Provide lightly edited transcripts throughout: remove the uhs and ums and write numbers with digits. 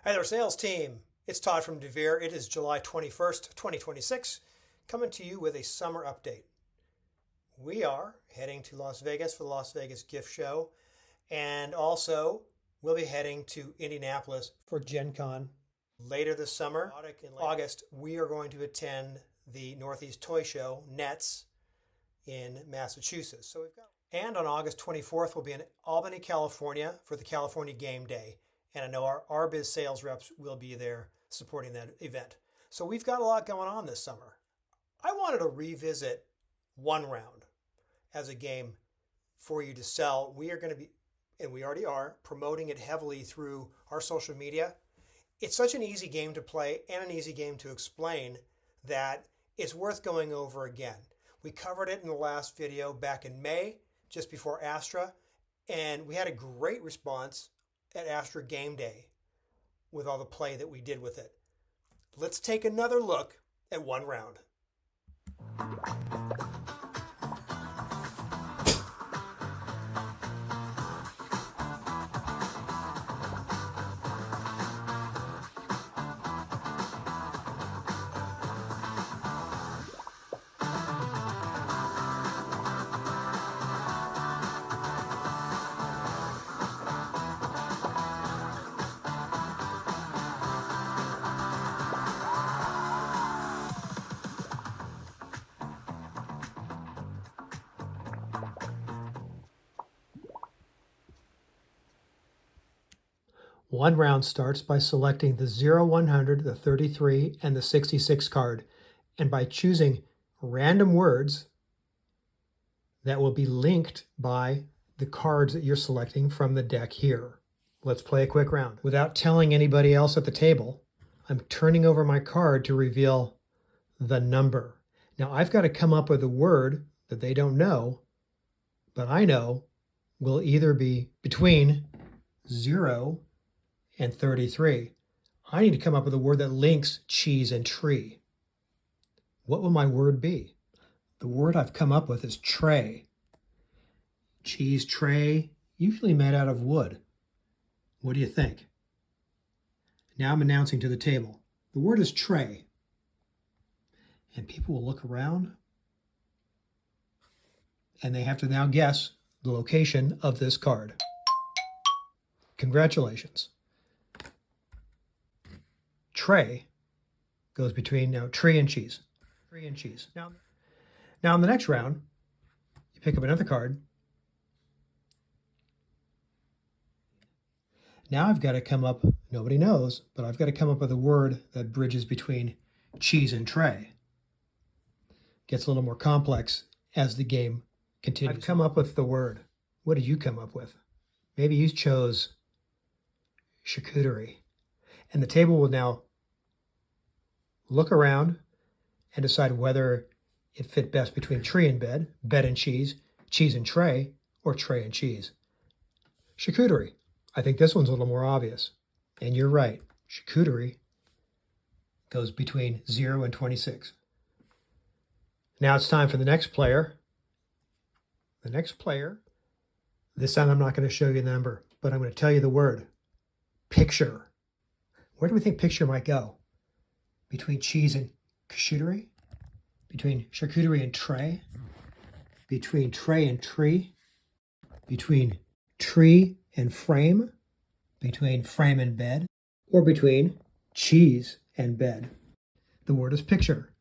Hi there, sales team. It's Todd from Devir. It is July 21st, 2026, coming to you with a summer update. We are heading to Las Vegas for the Las Vegas Gift Show, and also we'll be heading to Indianapolis for Gen Con. Later this summer, in August, we are going to attend the Northeast Toy Show, NETS, in Massachusetts. And on August 24th, we'll be in Albany, California for the California Game Day. And I know our biz sales reps will be there supporting that event. So we've got a lot going on this summer. I wanted to revisit One Round as a game for you to sell. We are going to be, and we already are, promoting it heavily through our social media. It's such an easy game to play and an easy game to explain that it's worth going over again. We covered it in the last video back in May, just before Astra, and we had a great response at Astra Game Day with all the play that we did with it. Let's take another look at One Round. One round starts by selecting the 0, 100, the 33, and the 66 card, and by choosing random words that will be linked by the cards that you're selecting from the deck here. Let's play a quick round. Without telling anybody else at the table, I'm turning over my card to reveal the number. Now I've got to come up with a word that they don't know, but I know will either be between 0 and 33. I need to come up with a word that links cheese and tree. What will my word be? The word I've come up with is tray. Cheese tray, usually made out of wood. What do you think? Now I'm announcing to the table. The word is tray. And people will look around and they have to now guess the location of this card. Congratulations. Tray goes between now tree and cheese. Tree and cheese. Now in the next round, you pick up another card. Now I've got to come up, nobody knows, but I've got to come up with a word that bridges between cheese and tray. Gets a little more complex as the game continues. I've come up with the word. What did you come up with? Maybe you chose charcuterie. And the table will now look around and decide whether it fit best between tree and bed and cheese and tray, or tray and cheese. Charcuterie. I think this one's a little more obvious. And you're right. Charcuterie goes between 0 and 26. Now it's time for the next player. The next player. This time I'm not going to show you the number, but I'm going to tell you the word. Picture. Where do we think picture might go? Between cheese and charcuterie? Between charcuterie and tray? Between tray and tree? Between tree and frame? Between frame and bed? Or between cheese and bed? The word is picture.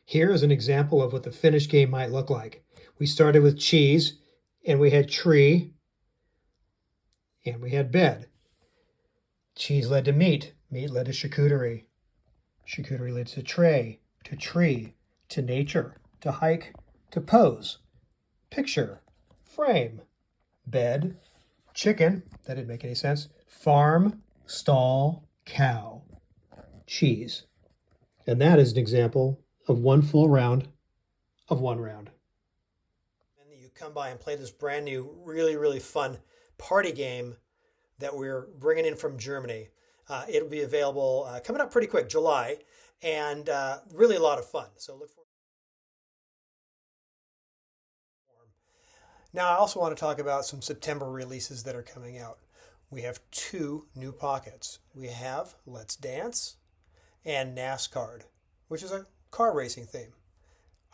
Here is an example of what the finished game might look like. We started with cheese, and we had tree, and we had bed. Cheese led to meat. Meat led to charcuterie. Charcuterie led to tray, to tree, to nature, to hike, to pose. Picture, frame, bed, chicken, that didn't make any sense, farm, stall, cow, cheese. And that is an example of one full round of One Round. And you come by and play this brand new, really fun party game that we're bringing in from Germany. It'll be available coming up pretty quick, July, and really a lot of fun. So look forward. Now, I also want to talk about some September releases that are coming out. We have 2 new pockets. We have Let's Dance and NASCAR, which is a car racing theme.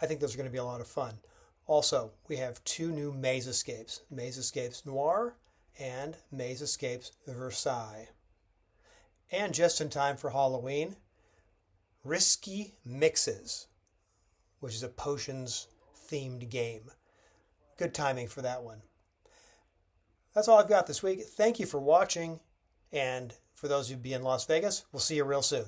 I think those are going to be a lot of fun. Also, we have 2 new Maze Escapes, Maze Escapes Noir and Maze Escapes Versailles. And just in time for Halloween, Risky Mixes, which is a potions themed game. Good timing for that one. That's all I've got this week. Thank you for watching. And for those who be in Las Vegas, we'll see you real soon.